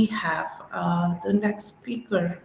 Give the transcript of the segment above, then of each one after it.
we have the next speaker,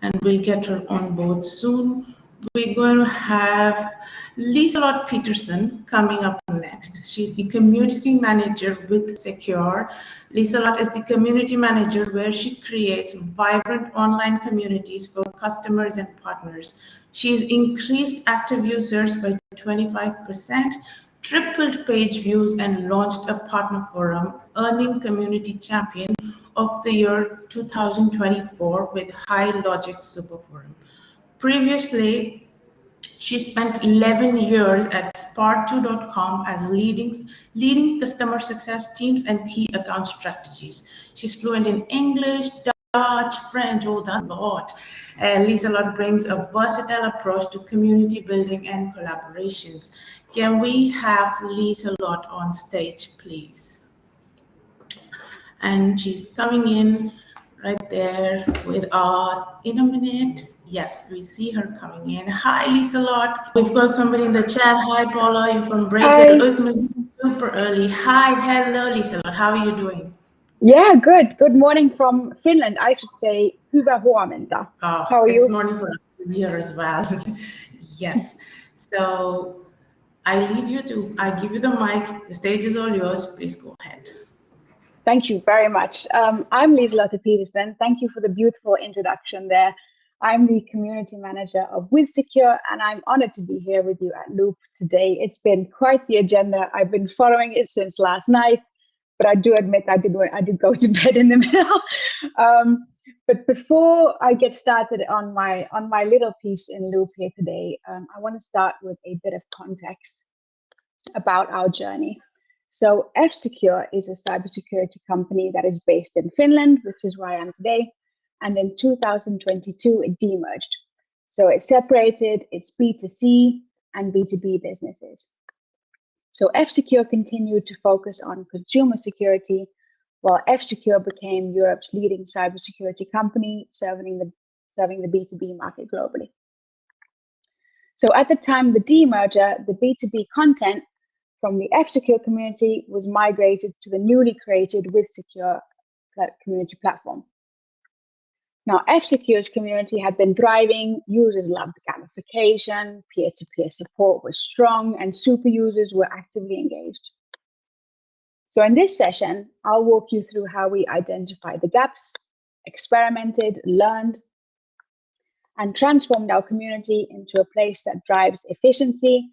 and we'll get her on board soon. We're going to have Liselotte Peterson coming up next. She's the community manager with Secure. Liselotte is the community manager where she creates vibrant online communities for customers and partners. She's increased active users by 25%, tripled page views, and launched a partner forum, earning Community Champion of the Year 2024 with High Logic Super Forum. Previously, she spent 11 years at Spark2.com as leading customer success teams and key account strategies. She's fluent in English, Dutch, French, oh, that's a lot. Liselotte brings a versatile approach to community building and collaborations. Can we have Liselotte on stage, please? And she's coming in right there with us in a minute. Yes, we see her coming in. Hi, Liselotte. We've got somebody in the chat. Hi, Paula. You're from Brazil. It must be super early. Hi, hello, Liselotte. How are you doing? Yeah, good. Good morning from Finland. I should say, hyvää huomenta. Oh, how are you? It's morning for us here as well. Yes. So I give you the mic. The stage is all yours. Please go ahead. Thank you very much. I'm Liselotte Peterson. Thank you for the beautiful introduction there. I'm the community manager of WithSecure, and I'm honored to be here with you at Loop today. It's been quite the agenda. I've been following it since last night, but I do admit I did go to bed in the middle. But before I get started on my little piece in Loop here today, I want to start with a bit of context about our journey. So F-Secure is a cybersecurity company that is based in Finland, which is where I am today. And in 2022, it demerged. So it separated its B2C and B2B businesses. So F-Secure continued to focus on consumer security, while F-Secure became Europe's leading cybersecurity company, serving the B2B market globally. So at the time of the demerger, the B2B content from the F-Secure community was migrated to the newly created WithSecure community platform. Now, F-Secure's community had been thriving, users loved gamification, peer-to-peer support was strong, and super users were actively engaged. So in this session, I'll walk you through how we identified the gaps, experimented, learned, and transformed our community into a place that drives efficiency,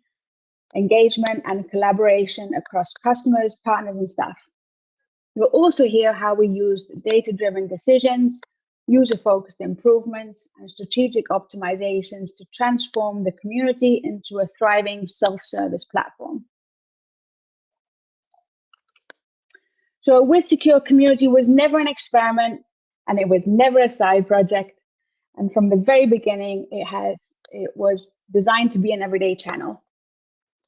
engagement, and collaboration across customers, partners, and staff. You'll also hear how we used data-driven decisions, user-focused improvements, and strategic optimizations to transform the community into a thriving self-service platform. So WithSecure community was never an experiment, and it was never a side project. And from the very beginning, it was designed to be an everyday channel.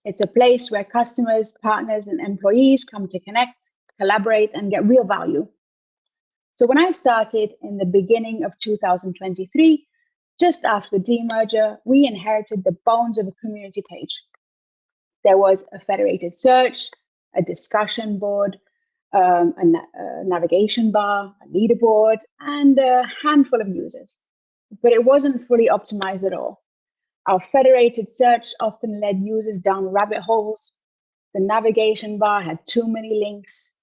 It's a place where customers, partners, and employees come to connect, collaborate, and get real value. So when I started in the beginning of 2023, just after the demerger, we inherited the bones of a community page. There was a federated search, a discussion board, a navigation bar, a leaderboard, and a handful of users. But it wasn't fully optimized at all. Our federated search often led users down rabbit holes. The navigation bar had too many links,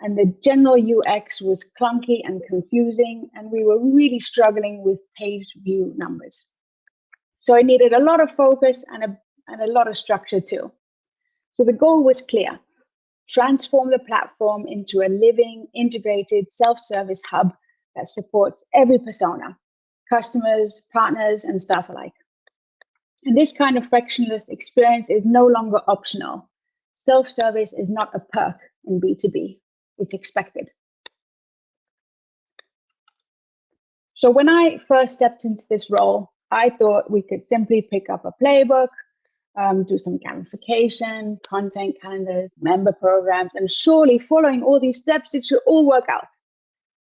and the general UX was clunky and confusing, and we were really struggling with page view numbers. So it needed a lot of focus and a lot of structure too. So the goal was clear: transform the platform into a living, integrated self-service hub that supports every persona, customers, partners, and staff alike. And this kind of frictionless experience is no longer optional. Self-service is not a perk in B2B. It's expected. So when I first stepped into this role, I thought we could simply pick up a playbook, do some gamification, content calendars, member programs, and surely following all these steps, it should all work out.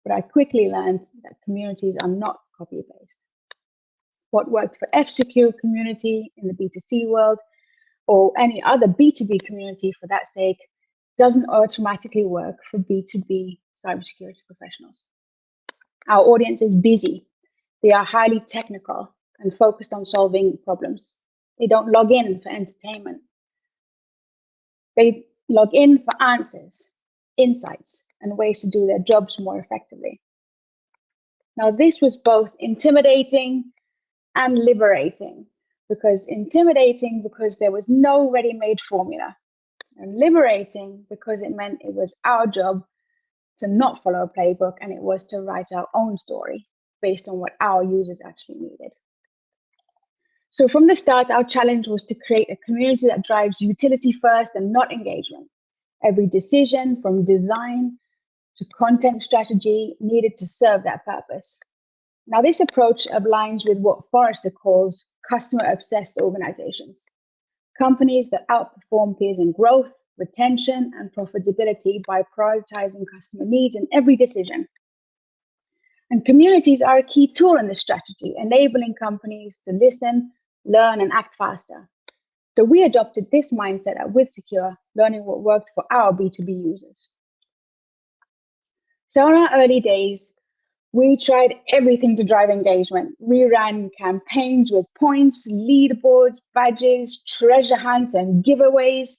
But I quickly learned that communities are not copy-paste. What worked for F-Secure community in the B2C world, or any other B2B community for that sake, doesn't automatically work for B2B cybersecurity professionals. Our audience is busy. They are highly technical and focused on solving problems. They don't log in for entertainment. They log in for answers, insights, and ways to do their jobs more effectively. Now, this was both intimidating and liberating. Intimidating because there was no ready-made formula, and liberating because it meant it was our job to not follow a playbook, and it was to write our own story based on what our users actually needed. So from the start, our challenge was to create a community that drives utility first and not engagement. Every decision, from design to content strategy, needed to serve that purpose. Now, this approach aligns with what Forrester calls customer-obsessed organizations, companies that outperform peers in growth, retention, and profitability by prioritizing customer needs in every decision. And communities are a key tool in this strategy, enabling companies to listen, learn, and act faster. So we adopted this mindset at WithSecure, learning what worked for our B2B users. So in our early days, we tried everything to drive engagement. We ran campaigns with points, leaderboards, badges, treasure hunts, and giveaways.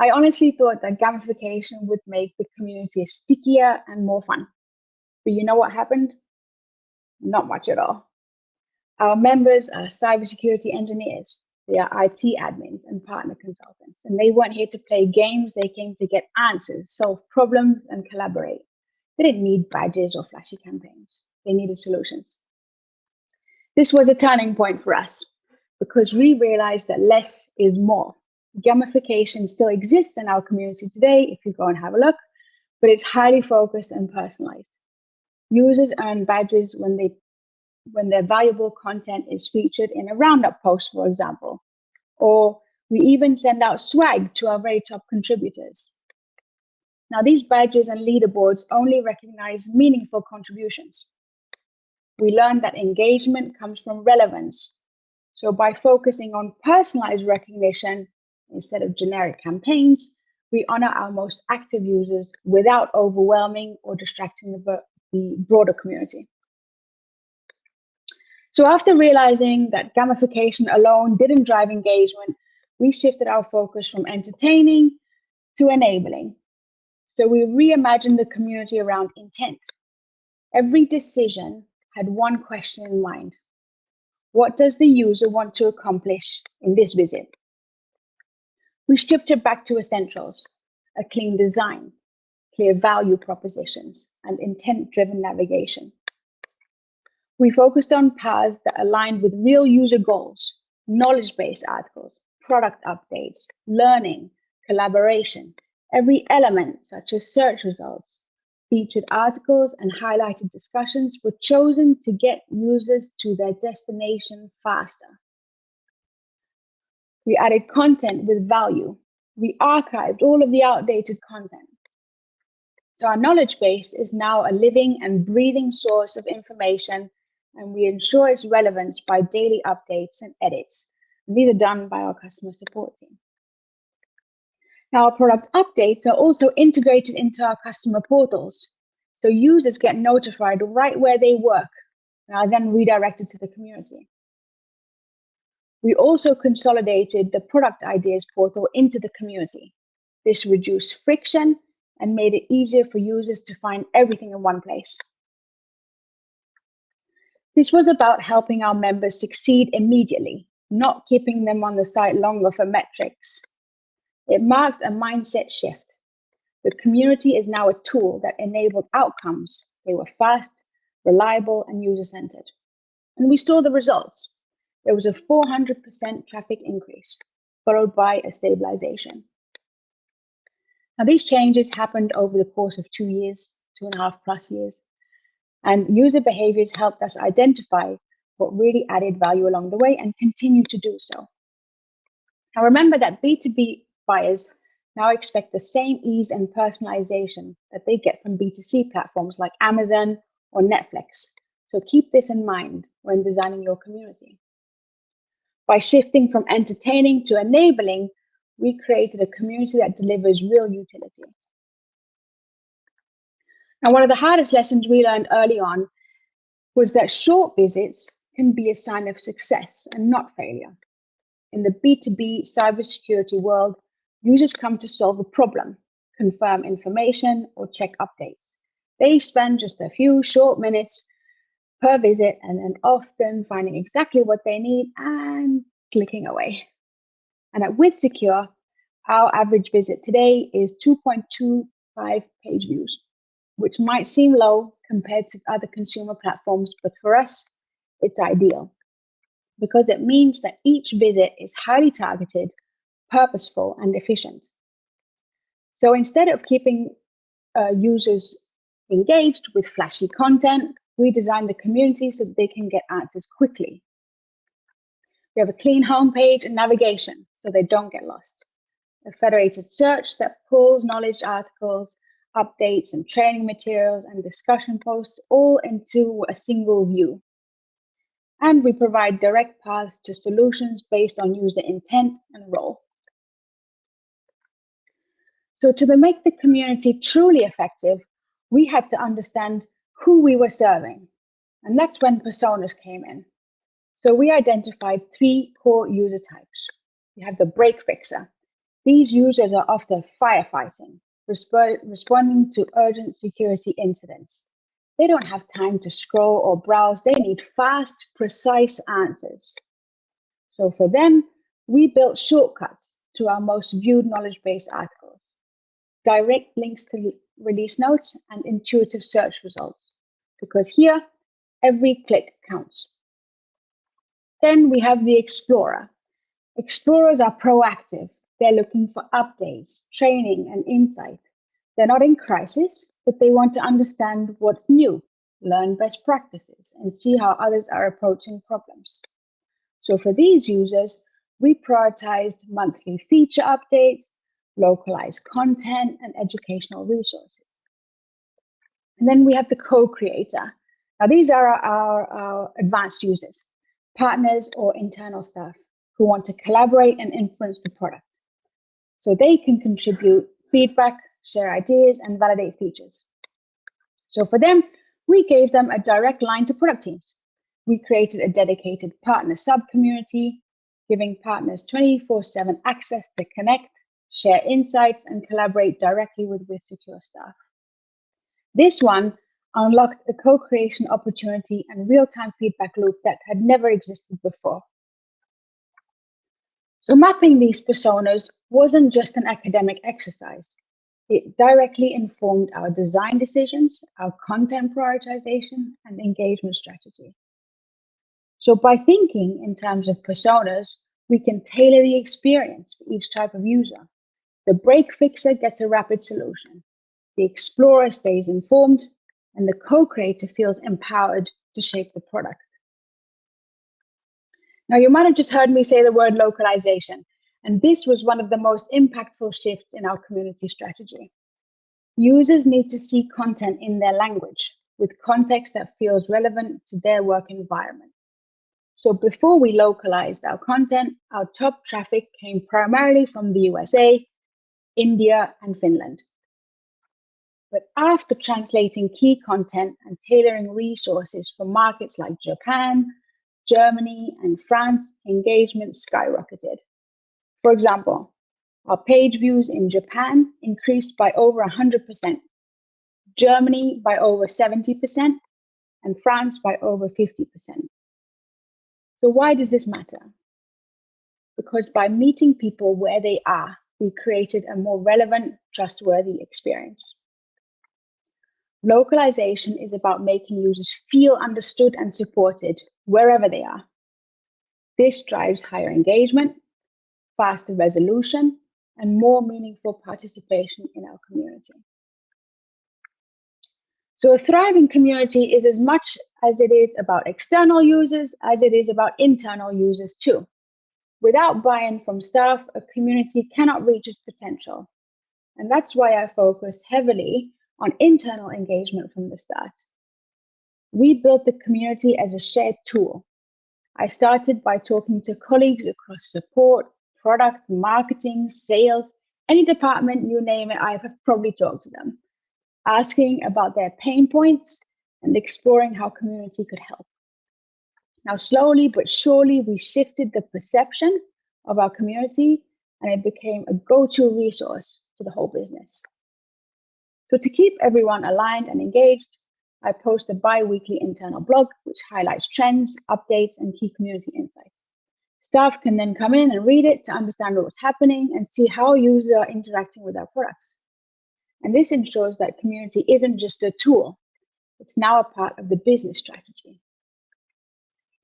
I honestly thought that gamification would make the community stickier and more fun. But you know what happened? Not much at all. Our members are cybersecurity engineers. They are IT admins and partner consultants. And they weren't here to play games. They came to get answers, solve problems, and collaborate. They didn't need badges or flashy campaigns. They needed solutions. This was a turning point for us because we realized that less is more. Gamification still exists in our community today, if you go and have a look, but it's highly focused and personalized. Users earn badges when their valuable content is featured in a roundup post, for example, or we even send out swag to our very top contributors. Now, these badges and leaderboards only recognize meaningful contributions. We learned that engagement comes from relevance. So by focusing on personalized recognition instead of generic campaigns, we honor our most active users without overwhelming or distracting the broader community. So after realizing that gamification alone didn't drive engagement, we shifted our focus from entertaining to enabling. So we reimagined the community around intent. Every decision had one question in mind. What does the user want to accomplish in this visit? We stripped it back to essentials, a clean design, clear value propositions, and intent-driven navigation. We focused on paths that aligned with real user goals, knowledge-based articles, product updates, learning, collaboration. Every element, such as search results, featured articles, and highlighted discussions, were chosen to get users to their destination faster. We added content with value. We archived all of the outdated content. So our knowledge base is now a living and breathing source of information, and we ensure its relevance by daily updates and edits. And these are done by our customer support team. Now, our product updates are also integrated into our customer portals. So users get notified right where they work and are then redirected to the community. We also consolidated the product ideas portal into the community. This reduced friction and made it easier for users to find everything in one place. This was about helping our members succeed immediately, not keeping them on the site longer for metrics. It marked a mindset shift. The community is now a tool that enabled outcomes. They were fast, reliable, and user-centered. And we saw the results. There was a 400% traffic increase, followed by a stabilization. Now, these changes happened over the course of 2 years, 2.5+ years, and user behaviors helped us identify what really added value along the way and continue to do so. Now, remember that B2B buyers now expect the same ease and personalization that they get from B2C platforms like Amazon or Netflix. So keep this in mind when designing your community. By shifting from entertaining to enabling, we created a community that delivers real utility. And one of the hardest lessons we learned early on was that short visits can be a sign of success and not failure. In the B2B cybersecurity world, users come to solve a problem, confirm information, or check updates. They spend just a few short minutes per visit and then often finding exactly what they need and clicking away. And at WithSecure, our average visit today is 2.25 page views, which might seem low compared to other consumer platforms, but for us, it's ideal because it means that each visit is highly targeted, purposeful, and efficient. So instead of keeping users engaged with flashy content, we design the community so that they can get answers quickly. We have a clean homepage and navigation so they don't get lost. A federated search that pulls knowledge articles, updates, and training materials and discussion posts all into a single view. And we provide direct paths to solutions based on user intent and role. So to make the community truly effective, we had to understand who we were serving. And that's when personas came in. So we identified 3 core user types. We have the break fixer. These users are often firefighting, responding to urgent security incidents. They don't have time to scroll or browse. They need fast, precise answers. So for them, we built shortcuts to our most viewed knowledge base articles, direct links to release notes, and intuitive search results, because here, every click counts. Then we have the explorer. Explorers are proactive. They're looking for updates, training, and insight. They're not in crisis, but they want to understand what's new, learn best practices, and see how others are approaching problems. So for these users, we prioritized monthly feature updates, localized content, and educational resources. And then we have the co-creator. Now these are our advanced users, partners or internal staff who want to collaborate and influence the product. So they can contribute feedback, share ideas, and validate features. So for them, we gave them a direct line to product teams. We created a dedicated partner sub-community, giving partners 24/7 access to connect, share insights, and collaborate directly with WithSecure staff. This one unlocked a co-creation opportunity and real-time feedback loop that had never existed before. So mapping these personas wasn't just an academic exercise. It directly informed our design decisions, our content prioritization, and engagement strategy. So by thinking in terms of personas, we can tailor the experience for each type of user. The break fixer gets a rapid solution. The explorer stays informed, and the co-creator feels empowered to shape the product. Now, you might have just heard me say the word localization, and this was one of the most impactful shifts in our community strategy. Users need to see content in their language, with context that feels relevant to their work environment. So before we localized our content, our top traffic came primarily from the USA, India, and Finland. But after translating key content and tailoring resources for markets like Japan, Germany, and France, engagement skyrocketed. For example, our page views in Japan increased by over 100%, Germany by over 70%, and France by over 50%. So why does this matter? Because by meeting people where they are, we created a more relevant, trustworthy experience. Localization is about making users feel understood and supported wherever they are. This drives higher engagement, faster resolution, and more meaningful participation in our community. So a thriving community is as much as it is about external users as it is about internal users too. Without buy-in from staff, a community cannot reach its potential. And that's why I focused heavily on internal engagement from the start. We built the community as a shared tool. I started by talking to colleagues across support, product, marketing, sales, any department, you name it, I have probably talked to them. asking about their pain points, and exploring how community could help. Now, slowly but surely, we shifted the perception of our community and it became a go-to resource for the whole business. So to keep everyone aligned and engaged, I post a bi-weekly internal blog which highlights trends, updates, and key community insights. Staff can then come in and read it to understand what's happening and see how users are interacting with our products. And this ensures that community isn't just a tool, it's now a part of the business strategy.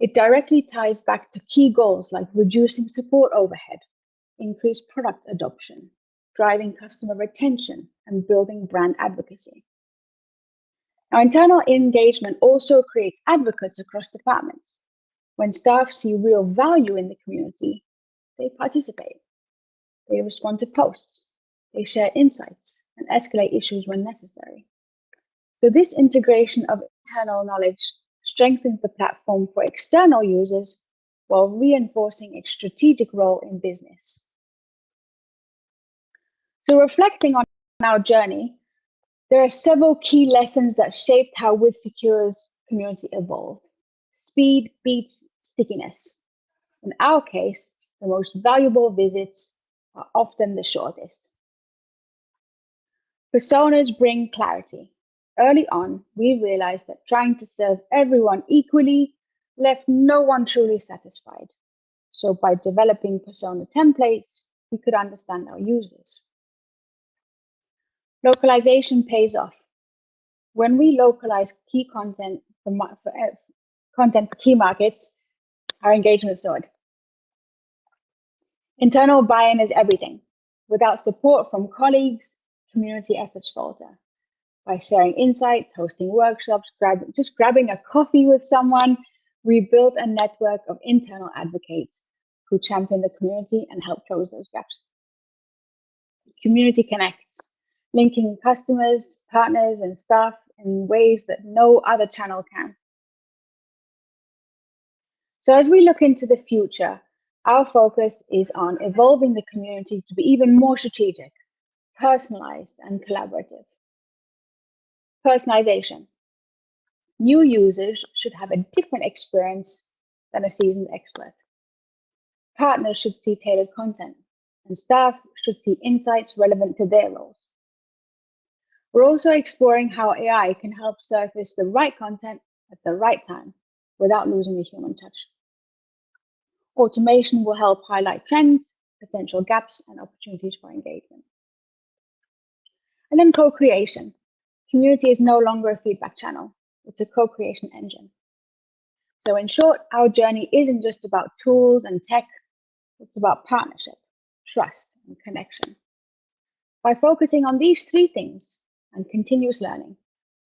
It directly ties back to key goals like reducing support overhead, increased product adoption, driving customer retention, and building brand advocacy. Now, internal engagement also creates advocates across departments. When staff see real value in the community, they participate. They respond to posts, they share insights, and escalate issues when necessary. So this integration of internal knowledge strengthens the platform for external users while reinforcing its strategic role in business. So reflecting on our journey, there are several key lessons that shaped how WithSecure's community evolved. Speed beats stickiness. In our case, the most valuable visits are often the shortest. Personas bring clarity. Early on, we realized that trying to serve everyone equally left no one truly satisfied. So by developing persona templates, we could understand our users. Localization pays off. When we localize key content for key markets, our engagement soared. Internal buy-in is everything. Without support from colleagues, community efforts falter. By sharing insights, hosting workshops, just grabbing a coffee with someone, we built a network of internal advocates who champion the community and help close those gaps. Community connects, linking customers, partners, and staff in ways that no other channel can. So as we look into the future, our focus is on evolving the community to be even more strategic, personalized, and collaborative. Personalization. New users should have a different experience than a seasoned expert. Partners should see tailored content, and staff should see insights relevant to their roles. We're also exploring how AI can help surface the right content at the right time without losing the human touch. Automation will help highlight trends, potential gaps, and opportunities for engagement. And then co-creation. Community is no longer a feedback channel. It's a co-creation engine. So in short, our journey isn't just about tools and tech. It's about partnership, trust, and connection. By focusing on these three things and continuous learning,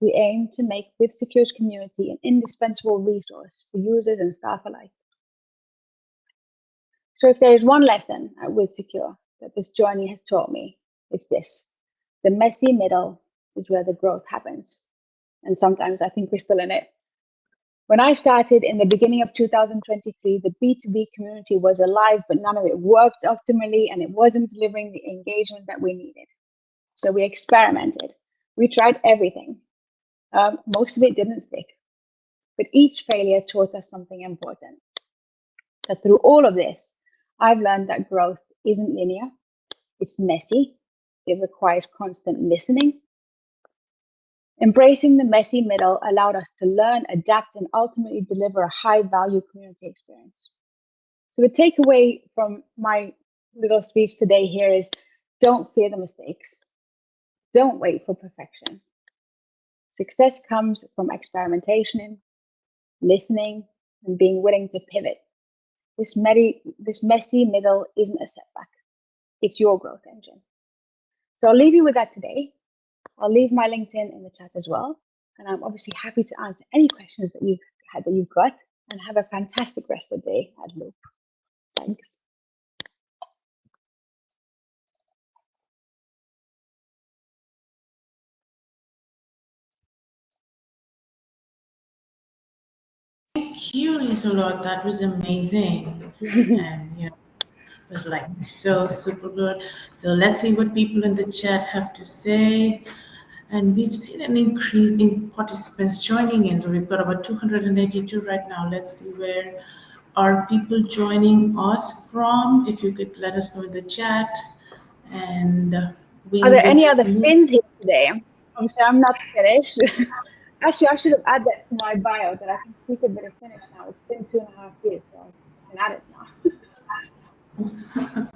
we aim to make WithSecure's community an indispensable resource for users and staff alike. So if there is one lesson at WithSecure that this journey has taught me, it's this. The messy middle is where the growth happens. And sometimes I think we're still in it. When I started in the beginning of 2023, the B2B community was alive, but none of it worked optimally and it wasn't delivering the engagement that we needed. So we experimented. We tried everything. Most of it didn't stick. But each failure taught us something important. That through all of this, I've learned that growth isn't linear. It's messy. It requires constant listening. Embracing the messy middle allowed us to learn, adapt, and ultimately deliver a high-value community experience. So the takeaway from my little speech today here is don't fear the mistakes. Don't wait for perfection. Success comes from experimentation, listening, and being willing to pivot. This messy middle isn't a setback. It's your growth engine. So I'll leave you with that today. I'll leave my LinkedIn in the chat as well. And I'm obviously happy to answer any questions that you've got. And have a fantastic rest of the day at Loop. Thanks. Thank you, Liselotte. That was amazing. And it was like so super good. So let's see what people in the chat have to say. And we've seen an increase in participants joining in. So we've got about 282 right now. Let's see where are people joining us from. If you could let us know in the chat. And Are we there would any other move. Finns here today? So I'm not Finnish. Actually, I should have added that to my bio that I can speak a bit of Finnish now. It's been 2.5 years, so I can add it now.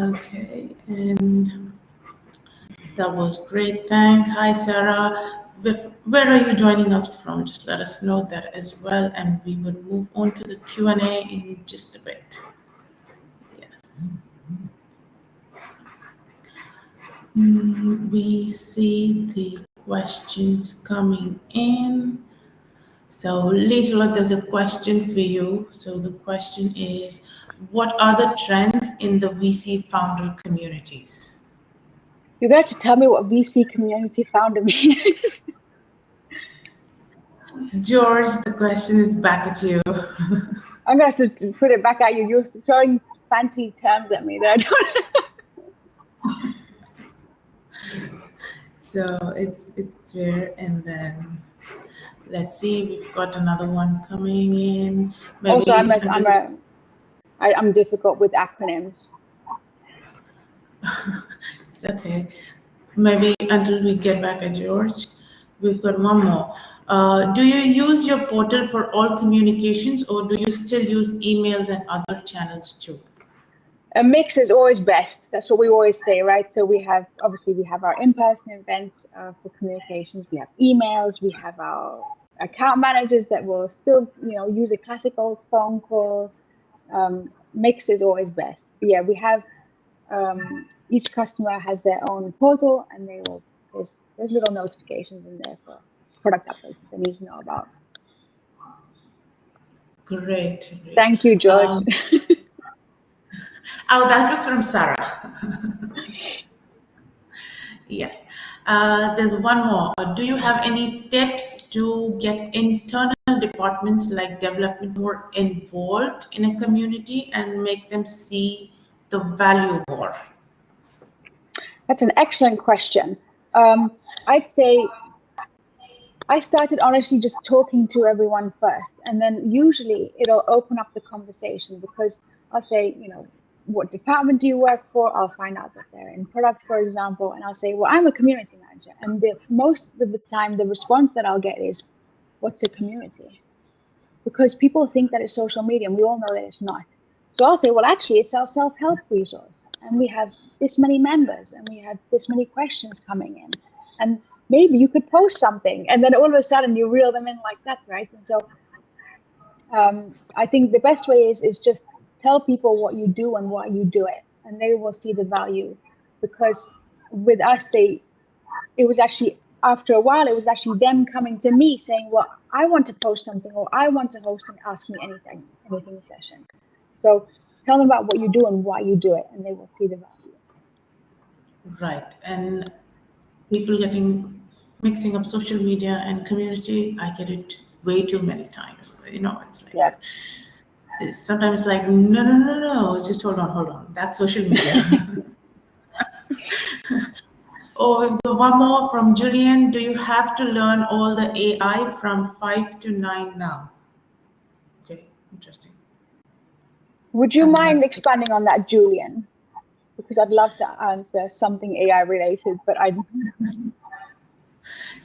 Okay, and that was great. Thanks. Hi, Sarah. Where are you joining us from? Just let us know that as well, and we will move on to the Q&A in just a bit. Yes. We see the questions coming in. So, Liselotte, there's a question for you. So the question is, what are the trends in the VC founder communities? You're going to have to tell me what VC community founder means. George, the question is back at you. I'm going to have to put it back at you. You're throwing fancy terms at me that I don't. So it's there, and then let's see, we've got another one coming in. Maybe Also, I'm difficult with acronyms. It's okay. Maybe until we get back at George, we've got one more. Do you use your portal for all communications, or do you still use emails and other channels too? A mix is always best. That's what we always say, right? So we have our in-person events for communications. We have emails. We have our account managers that will still, use a classical phone call. Mix is always best. But yeah, we have each customer has their own portal, and there's little notifications in there for product updates that they need to know about. Great. Thank you, George. Oh, that was from Sarah. Yes. There's one more. Do you have any tips to get internal departments like development more involved in a community and make them see the value more? That's an excellent question. I'd say I started honestly just talking to everyone first, and then usually it'll open up the conversation because I'll say, what department do you work for? I'll find out that they're in product, for example, and I'll say, well, I'm a community manager. And most of the time, the response that I'll get is, what's a community? Because people think that it's social media, and we all know that it's not. So I'll say, well, actually, it's our self-help resource, and we have this many members, and we have this many questions coming in, and maybe you could post something, and then all of a sudden you reel them in like that, right? And so I think the best way is just tell people what you do and why you do it, and they will see the value. Because with us, it was actually after a while, it was actually them coming to me saying, well, I want to post something, or I want to host an Ask Me Anything session. So tell them about what you do and why you do it, and they will see the value. Right. And people mixing up social media and community, I get it way too many times. It's like, Yeah. It's sometimes like, no, just hold on. That's social media. Oh, we've got one more from Julian. Do you have to learn all the AI from 5 to 9 now? Okay, interesting. Would you And mind that's expanding on that, Julian? Because I'd love to answer something AI related, but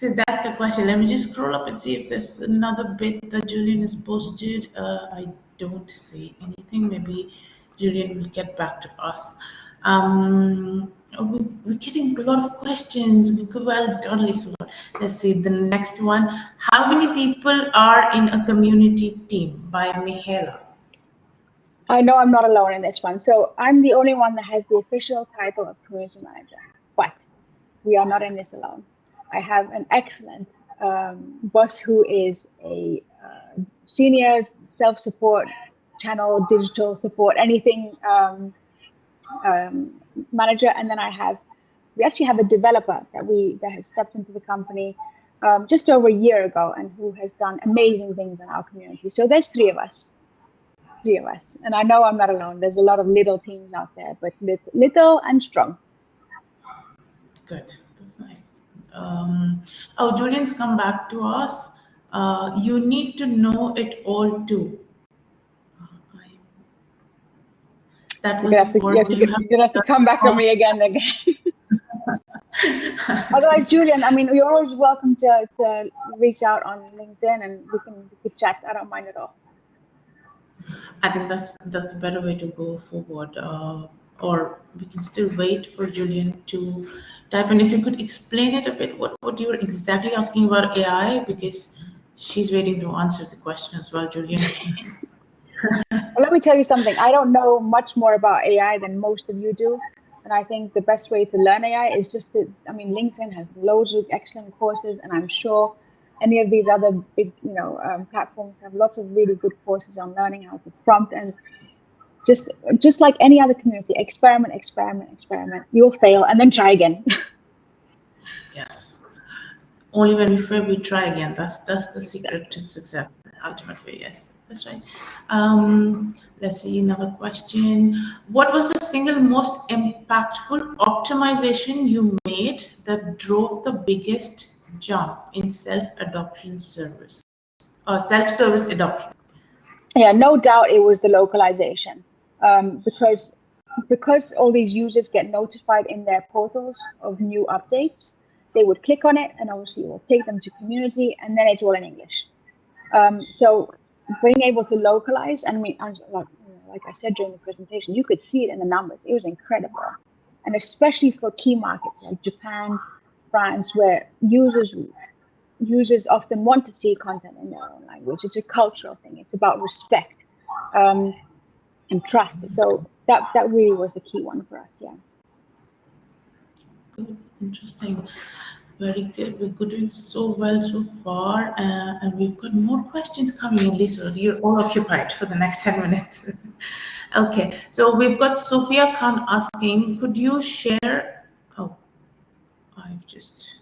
That's the question. Let me just scroll up and see if there's another bit that Julian has posted. I don't see anything. Maybe Julian will get back to us. We're getting a lot of questions. Well done, Liselotte. Let's see the next one. How many people are in a community team? By Mihaela. I know I'm not alone in this one. So I'm the only one that has the official title of community manager, but we are not in this alone. I have an excellent boss who is a senior self-support channel, digital support, anything manager. And then we actually have a developer that has stepped into the company just over a year ago, and who has done amazing things in our community. So there's three of us. And I know I'm not alone. There's a lot of little teams out there, but little and strong. Good. That's nice. Oh, Julian's come back to us. You need to know it all too. I- That was for, do you You have to come back on me again. Otherwise, Julian, I mean, you're always welcome to reach out on LinkedIn and we could chat. I don't mind at all. I think that's a better way to go forward. Or we can still wait for Julian to type. And if you could explain it a bit, what you were exactly asking about AI, because she's waiting to answer the question as well, Julian. Well, let me tell you something. I don't know much more about AI than most of you do. And I think the best way to learn AI is LinkedIn has loads of excellent courses, and I'm sure any of these other big, platforms have lots of really good courses on learning how to prompt. And just like any other community, experiment. You'll fail and then try again. Yes. Only when we fail, we try again. That's the secret to success, ultimately. Yes, that's right. Let's see another question. What was the single most impactful optimization you made that drove the biggest jump in self-adoption service or self-service adoption? Yeah, no doubt it was the localization, because all these users get notified in their portals of new updates. They would click on it, and obviously it will take them to community, and then it's all in English. So being able to localize, and I mean, like I said during the presentation, you could see it in the numbers. It was incredible, and especially for key markets like Japan, France, where users often want to see content in their own language. It's a cultural thing. It's about respect and trust. So that really was the key one for us. Yeah. Good, interesting. Very good. We're doing so well so far, and we've got more questions coming in. Lisa, you're all occupied for the next 10 minutes. Okay, so we've got Sophia Khan asking, could you share? Oh, I've just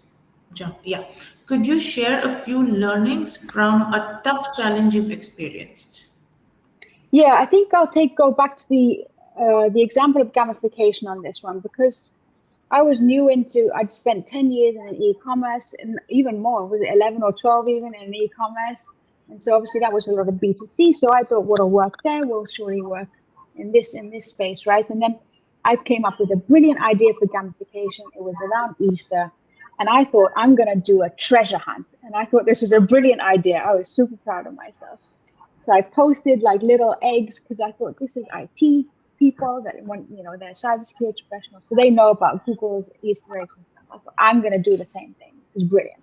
jumped. Yeah, could you share a few learnings from a tough challenge you've experienced? Yeah, I think I'll go back to the example of gamification on this one, because I was I'd spent 10 years in e-commerce, and even more, was it 11 or 12 even in e-commerce? And so obviously that was a lot of B2C. So I thought what'll work there will surely work in this space, right? And then I came up with a brilliant idea for gamification. It was around Easter. And I thought, I'm going to do a treasure hunt. And I thought this was a brilliant idea. I was super proud of myself. So I posted like little eggs, because I thought this is IT people that want, they're cybersecurity professionals, so they know about Google's Easter eggs and stuff. I thought, I'm going to do the same thing. This is brilliant.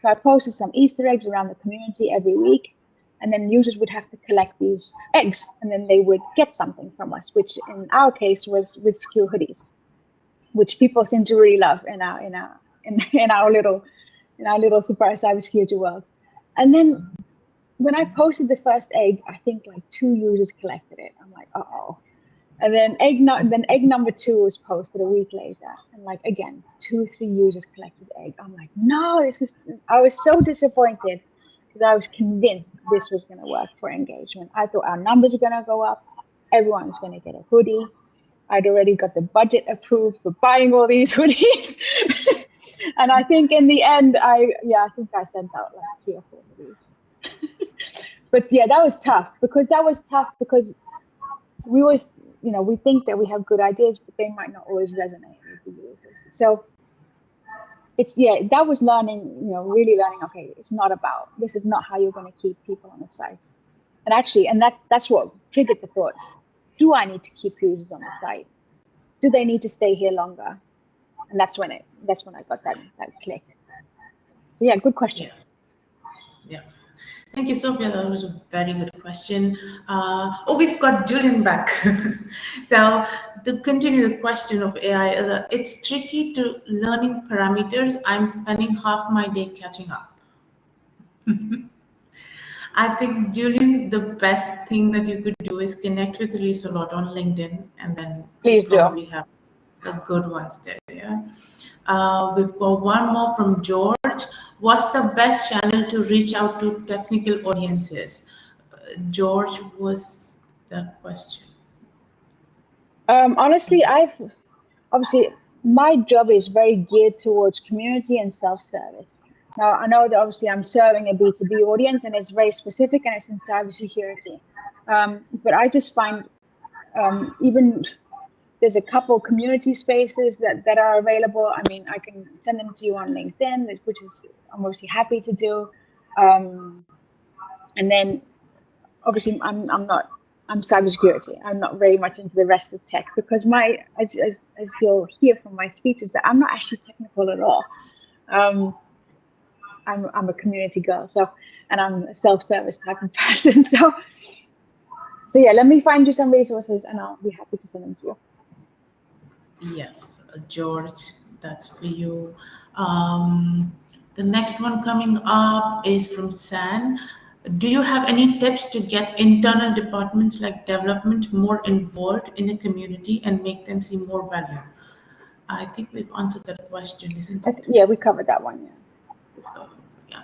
So I posted some Easter eggs around the community every week, and then users would have to collect these eggs, and then they would get something from us, which in our case was with secure hoodies, which people seem to really love in our little surprise cybersecurity world. And then when I posted the first egg, I think like 2 users collected it. I'm like, uh-oh. And then egg number 2 was posted a week later, and like again, 2-3 users collected the egg. I'm like, no, I was so disappointed, because I was convinced this was going to work for engagement. I thought our numbers are going to go up. Everyone was going to get a hoodie. I'd already got the budget approved for buying all these hoodies. And I think in the end, I think I sent out like 3 or 4 hoodies. But yeah, that was tough, because we always, we think that we have good ideas, but they might not always resonate with the users. So that was learning, really learning, okay, this is not how you're going to keep people on the site. And actually, that's what triggered the thought, do I need to keep users on the site? Do they need to stay here longer? And that's when I got that click. So yeah, good question. Yes. Yeah. Thank you, Sophia. That was a very good question. We've got Julian back. So to continue the question of AI, it's tricky to learning parameters. I'm spending half my day catching up. I think, Julian, the best thing that you could do is connect with Liselotte on LinkedIn, and then Please probably have a good ones there. Yeah. We've got one more from George. What's the best channel to reach out to technical audiences? George, was that question? Honestly, my job is very geared towards community and self-service. Now, I know that obviously I'm serving a B2B audience and it's very specific and it's in cybersecurity. But I just find even there's a couple community spaces that are available. I mean, I can send them to you on LinkedIn, which is I'm mostly happy to do. And then obviously I'm cybersecurity. I'm not very much into the rest of tech because as you'll hear from my speeches, that I'm not actually technical at all. I'm a community girl, and I'm a self-service type of person. So yeah, let me find you some resources and I'll be happy to send them to you. Yes, George, that's for you. The next one coming up is from San. Do you have any tips to get internal departments like development more involved in a community and make them see more value? I think we've answered that question, isn't it? Yeah, we covered that one. Yeah.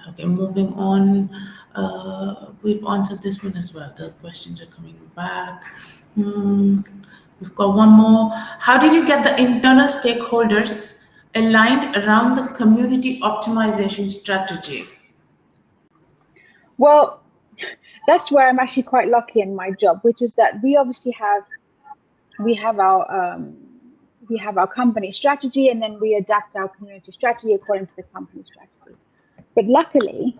Okay, moving on. We've answered this one as well. The questions are coming back. We've got one more. How did you get the internal stakeholders aligned around the community optimization strategy? Well, that's where I'm actually quite lucky in my job, which is that we obviously have our company strategy, and then we adapt our community strategy according to the company strategy. But luckily,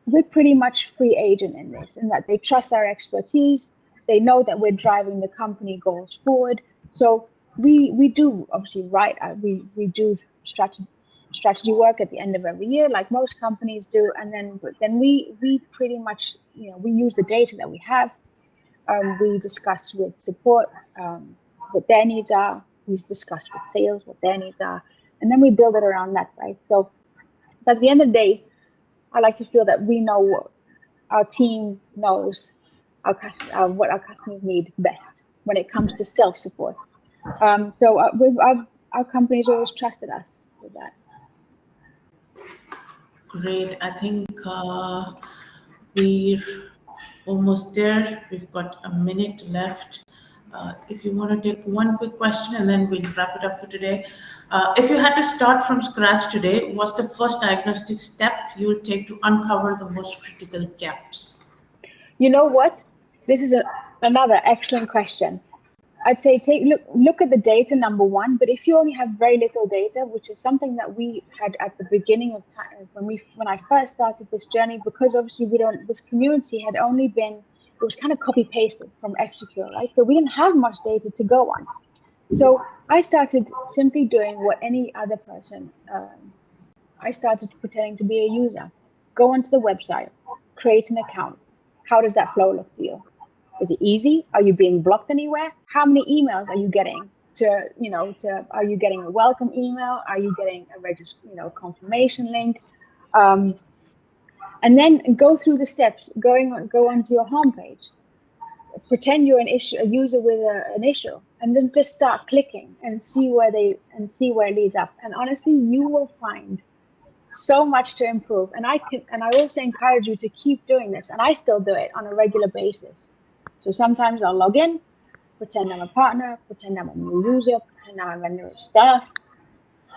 we're pretty much free agent in this, in that they trust our expertise. They know that we're driving the company goals forward. So we do obviously we do strategy work at the end of every year, like most companies do, and then we pretty much we use the data that we have. We discuss with support what their needs are. We discuss with sales what their needs are, and then we build it around that, right? So at the end of the day, I like to feel that we know what our team knows what our customers need best when it comes to self-support. So our company's always trusted us with that. Great. I think we're almost there. We've got a minute left. If you want to take one quick question and then we'll wrap it up for today. If you had to start from scratch today, what's the first diagnostic step you will take to uncover the most critical gaps? You know what? This is another excellent question. I'd say look at the data, number one, but if you only have very little data, which is something that we had at the beginning of time when I first started this journey, because obviously this community had only been, it was kind of copy pasted from F-Secure, right? So we didn't have much data to go on. So I started simply doing what any other person, I started pretending to be a user. Go onto the website, create an account. How does that flow look to you? Is it easy? Are you being blocked anywhere? How many emails are you getting? Are you getting a welcome email? Are you getting a confirmation link? And then go through the steps. Go onto your homepage. Pretend you're a user with an issue, and then just start clicking and see where it leads up. And honestly, you will find so much to improve. And I also encourage you to keep doing this. And I still do it on a regular basis. So sometimes I'll log in, pretend I'm a partner, pretend I'm a new user, pretend I'm a vendor of staff,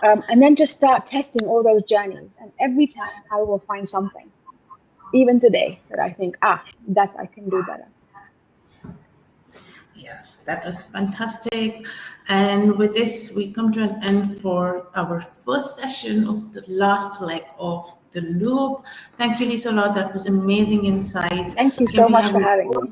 and then just start testing all those journeys. And every time I will find something, even today, that I think, that I can do better. Yes, that was fantastic. And with this, we come to an end for our first session of the last leg of the loop. Thank you, Liselotte. That was amazing insights. Thank you so much for having me.